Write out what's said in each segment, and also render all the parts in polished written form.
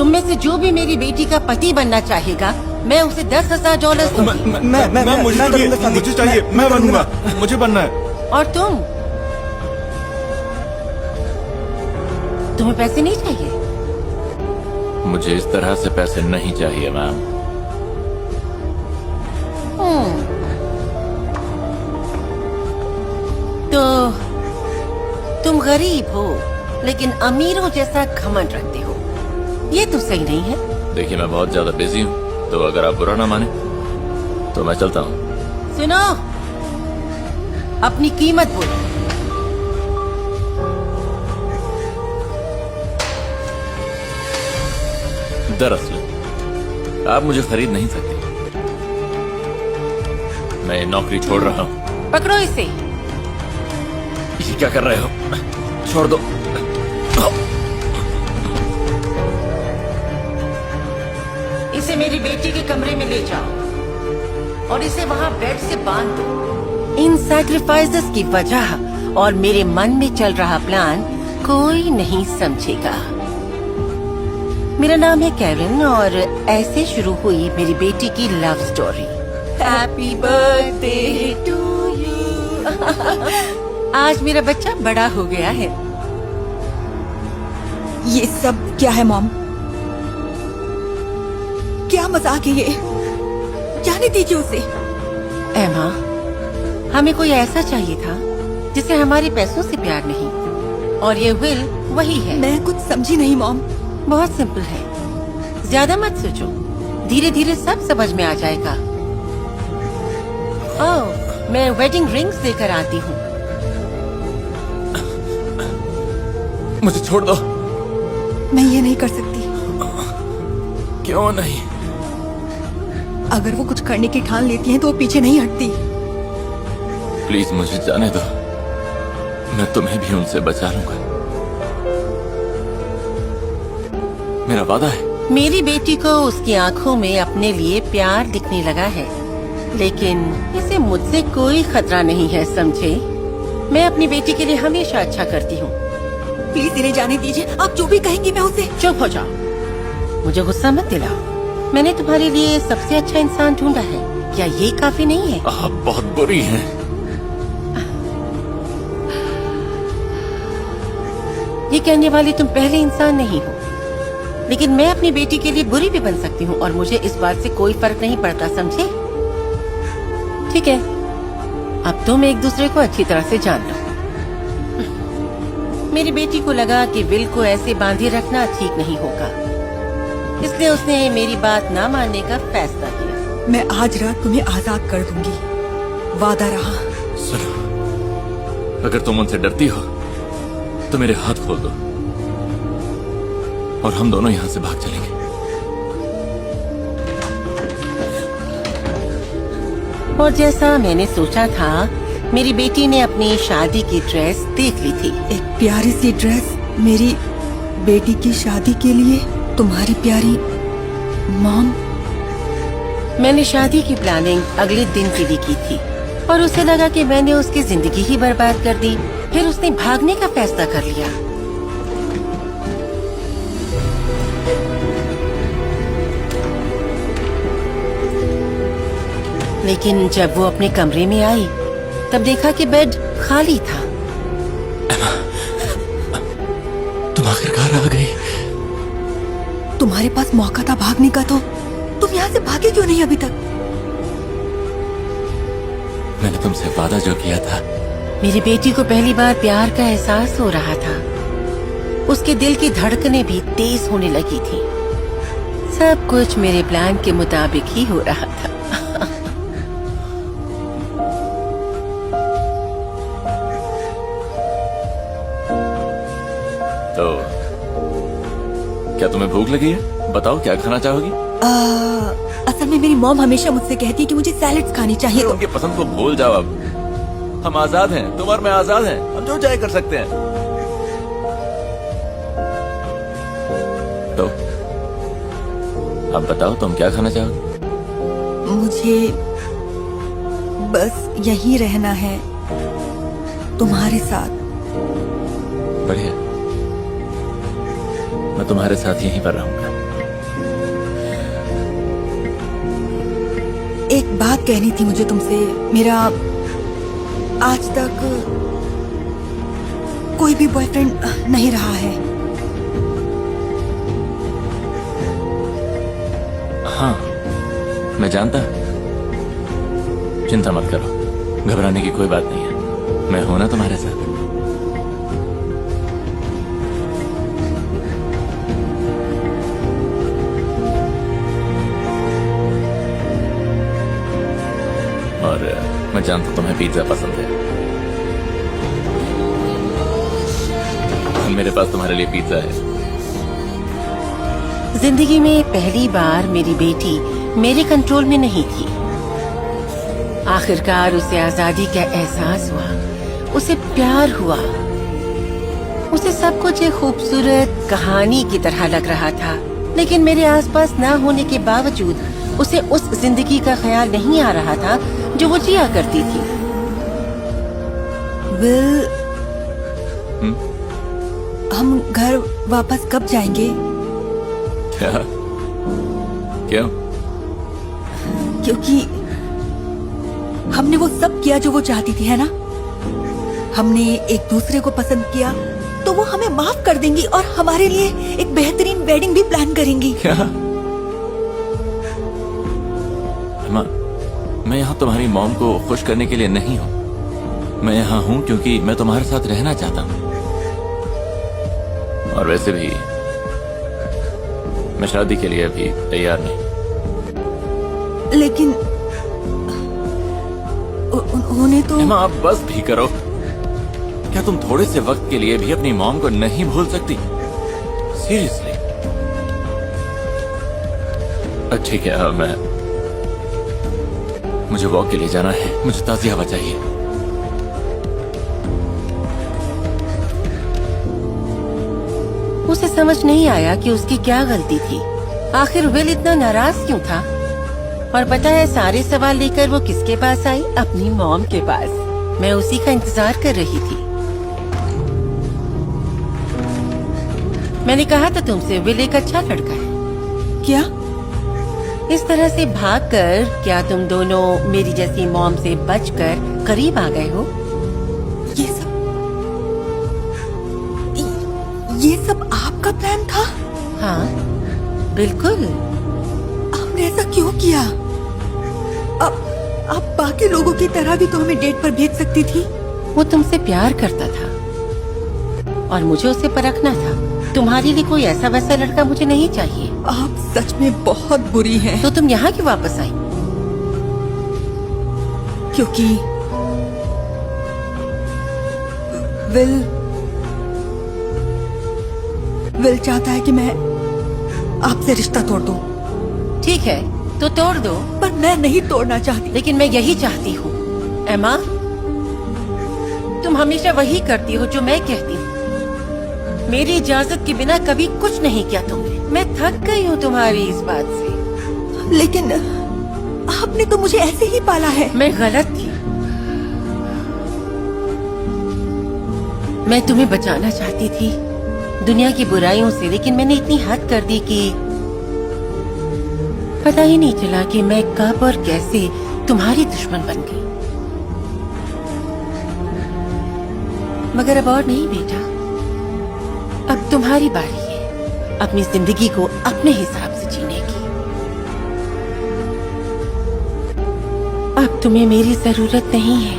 तुम में से जो भी मेरी बेटी का पति बनना चाहेगा, मैं उसे $10,000 दूंगी। मुझे चाहिए, मैं बनूंगा, मुझे बनना है। और तुम्हें पैसे नहीं चाहिए? मुझे इस तरह से पैसे नहीं चाहिए मैम। तो तुम गरीब हो लेकिन अमीरों जैसा घमंड रखते हो, ये तो सही नहीं है। देखिए मैं बहुत ज्यादा बिजी हूँ, तो अगर आप बुरा ना माने तो मैं चलता हूँ। सुनो, अपनी कीमत बोलो। दरअसल आप मुझे खरीद नहीं सकते। मैं ये नौकरी छोड़ रहा हूँ। पकड़ो इसे। ये क्या कर रहे हो? छोड़ दो। इसे मेरी बेटी के कमरे में ले जाओ और इसे वहाँ बेड से बांध दो। इन सैक्रिफाइसेस की वजह और मेरे मन में चल रहा प्लान कोई नहीं समझेगा। मेरा नाम है कैरन और ऐसे शुरू हुई मेरी बेटी की love story. Happy birthday to you. आज मेरा बच्चा बड़ा हो गया है। ये सब क्या है मॉम? क्या मजाक है ये? जाने दीजिए उसे। एमा, हमें कोई ऐसा चाहिए था जिसे हमारे पैसों से प्यार नहीं, और ये विल वही है। मैं कुछ समझी नहीं मॉम। बहुत सिंपल है, ज्यादा मत सोचो, धीरे धीरे सब समझ में आ जाएगा। ओह, मैं वेडिंग रिंग्स लेकर आती हूँ। मुझे छोड़ दो। मैं ये नहीं कर सकती। क्यों नहीं? अगर वो कुछ करने की ठान लेती हैं तो वो पीछे नहीं हटती। प्लीज मुझे जाने दो, मैं तुम्हें भी उनसे बचा लूंगा। मेरा वादा है। मेरी बेटी को उसकी आंखों में अपने लिए प्यार दिखने लगा है, लेकिन इसे मुझसे कोई खतरा नहीं है, समझे? मैं अपनी बेटी के लिए हमेशा अच्छा करती हूँ। प्लीज इन्हें जाने दीजिए। आप जो भी कहेंगी मैं उसे। चुप हो जाओ, मुझे गुस्सा मत दिलाओ। मैंने तुम्हारे लिए सबसे अच्छा इंसान ढूंढा है, क्या ये काफी नहीं है? आप बहुत बुरी हैं। ये कहने वाली तुम पहले इंसान नहीं हो, लेकिन मैं अपनी बेटी के लिए बुरी भी बन सकती हूँ और मुझे इस बात से कोई फर्क नहीं पड़ता, समझे? ठीक है, अब तुम एक दूसरे को अच्छी तरह से जान लो। मेरी बेटी को लगा कि विल को ऐसे बांधे रखना ठीक नहीं होगा, इसलिए उसने मेरी बात ना मानने का फैसला किया। मैं आज रात तुम्हें आजाद कर दूंगी, वादा रहा। सुनो, अगर तुम उनसे डरती हो तो मेरे हाथ खोल दो और हम दोनों यहाँ से भाग चलेंगे। और जैसा मैंने सोचा था, मेरी बेटी ने अपनी शादी की ड्रेस देख ली थी। एक प्यारी सी ड्रेस मेरी बेटी की शादी के लिए? तुम्हारी प्यारी मॉम? मैंने शादी की प्लानिंग अगले दिन के लिए की थी और उसे लगा कि मैंने उसकी जिंदगी ही बर्बाद कर दी। फिर उसने भागने का फैसला कर लिया। लेकिन जब वो अपने कमरे में आई तब देखा कि बेड खाली था। तुम आखिरकार आ गई। तुम्हारे पास मौका था भागने का, तो तुम यहाँ से भागे क्यों नहीं अभी तक? मैंने तुमसे वादा जो किया था। मेरी बेटी को पहली बार प्यार का एहसास हो रहा था। उसके दिल की धड़कनें भी तेज होने लगी थी। सब कुछ मेरे प्लान के मुताबिक ही हो रहा था। तो क्या तुम्हें भूख लगी है? बताओ क्या खाना चाहोगी? असल में मेरी मॉम हमेशा मुझसे कहती है कि मुझे सैलेड्स खानी चाहिए। उनके पसंद को भूल जाओ। अब हम आजाद हैं, तुम और मैं आजाद हैं, हम जो चाहे कर सकते हैं। तो अब बताओ तुम क्या खाना चाहोगे? मुझे बस यहीं रहना है तुम्हारे साथ। बढ़िया, मैं तुम्हारे साथ यहीं पर रहूंगा। कहनी थी मुझे तुमसे, मेरा आज तक कोई भी बॉयफ्रेंड नहीं रहा है। हाँ, मैं जानता। चिंता मत करो, घबराने की कोई बात नहीं है। मैं हूं ना तुम्हारे साथ। और मैं जानता हूं तुम्हें पिज्जा पसंद है। मेरे पास तुम्हारे लिए पिज्जा है। जिंदगी में पहली बार मेरी बेटी मेरे कंट्रोल में नहीं थी। आखिरकार उसे आजादी का एहसास हुआ, उसे प्यार हुआ। उसे सब कुछ एक खूबसूरत कहानी की तरह लग रहा था, लेकिन मेरे आसपास ना होने के बावजूद उसे उस जिंदगी का ख्याल नहीं आ रहा था जो वो जिया करती थी। विल, हम घर वापस कब जाएंगे? क्या? क्यों? क्योंकि हमने वो सब किया जो वो चाहती थी, है ना? हमने एक दूसरे को पसंद किया तो वो हमें माफ कर देंगी और हमारे लिए एक बेहतरीन वेडिंग भी प्लान करेंगी। क्या? एमा, मैं यहाँ तुम्हारी मॉम को खुश करने के लिए नहीं हूँ। मैं यहाँ हूँ क्योंकि मैं तुम्हारे साथ रहना चाहता हूँ। और वैसे भी मैं शादी के लिए अभी तैयार नहीं। लेकिन उन्हें तो एमा, आप बस भी करो। क्या तुम थोड़े से वक्त के लिए भी अपनी मॉम को नहीं भूल सकती? सीरियसली? ठीक है, मुझे वॉक के लिए जाना है। मुझे ताज़ी हवा चाहिए। उसे समझ नहीं आया कि उसकी क्या गलती थी। आखिर विल इतना नाराज क्यों था? और पता है सारे सवाल लेकर वो किसके पास आई? अपनी मॉम के पास। मैं उसी का इंतजार कर रही थी। मैंने कहा था तुमसे, विल एक अच्छा लड़का है। क्या? इस तरह से भागकर क्या तुम दोनों मेरी जैसी मॉम से बचकर करीब आ गए हो? ये सब आपका प्लान था? हाँ, बिल्कुल। आपने ऐसा क्यों किया? आप बाकी लोगों की तरह भी तो हमें डेट पर भेज सकती थी। वो तुमसे प्यार करता था और मुझे उसे परखना था। तुम्हारे लिए कोई ऐसा वैसा लड़का मुझे नहीं चाहिए। आप सच में बहुत बुरी हैं। तो तुम यहाँ क्यों वापस आई? क्योंकि विल चाहता है कि मैं आपसे रिश्ता तोड़ दूं। ठीक है, तो तोड़ दो। पर मैं नहीं तोड़ना चाहती। लेकिन मैं यही चाहती हूँ। एमा, तुम हमेशा वही करती हो जो मैं कहती हूँ। मेरी इजाजत के बिना कभी कुछ नहीं किया तुमने। मैं थक गई हूँ तुम्हारी इस बात से। लेकिन आपने तो मुझे ऐसे ही पाला है। मैं गलत थी। मैं तुम्हें बचाना चाहती थी दुनिया की बुराइयों से, लेकिन मैंने इतनी हद कर दी कि पता ही नहीं चला कि मैं कब और कैसे तुम्हारी दुश्मन बन गई। मगर अब और नहीं बेटा, अब तुम्हारी बारी है अपनी जिंदगी को अपने हिसाब से जीने की। अब तुम्हें मेरी जरूरत नहीं है।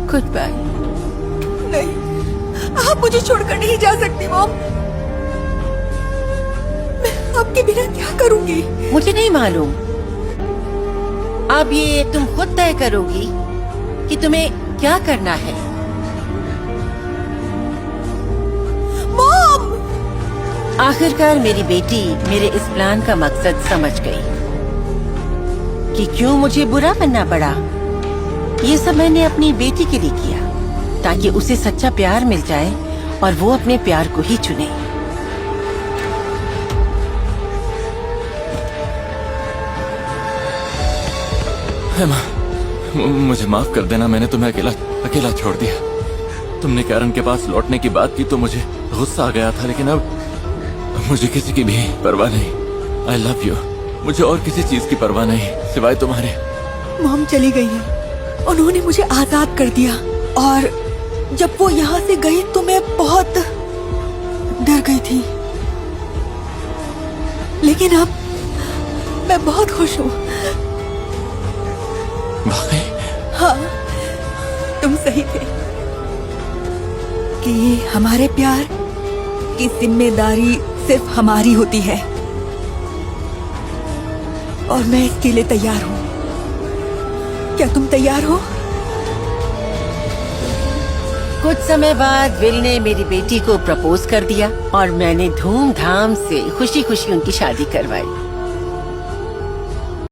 Goodbye. नहीं, आप मुझे छोड़कर नहीं जा सकती मॉम। मैं आपके बिना क्या करूंगी? मुझे नहीं मालूम। अब ये तुम खुद तय करोगी कि तुम्हें क्या करना है। मॉम! आखिरकार मेरी बेटी मेरे इस प्लान का मकसद समझ गई कि क्यों मुझे बुरा बनना पड़ा। ये सब मैंने अपनी बेटी के लिए किया ताकि उसे सच्चा प्यार मिल जाए और वो अपने प्यार को ही चुने। हेमा, मुझे माफ कर देना। मैंने तुम्हें अकेला छोड़ दिया। तुमने कैरन के पास लौटने की बात की तो मुझे गुस्सा आ गया था, लेकिन अब मुझे किसी की भी परवाह नहीं। I love you. मुझे और किसी चीज की परवाह नहीं सिवाय तुम्हारे। मॉम चली गई है, उन्होंने मुझे आजाद कर दिया और जब वो यहाँ से गई तो मैं बहुत डर गई थी, लेकिन अब मैं बहुत खुश हूँ। वाकई? हाँ, तुम सही थे कि हमारे प्यार की जिम्मेदारी सिर्फ हमारी होती है और मैं इसके लिए तैयार हूँ। क्या तुम तैयार हो? कुछ समय बाद विल ने मेरी बेटी को प्रपोज कर दिया और मैंने धूमधाम से खुशी खुशी उनकी शादी करवाई।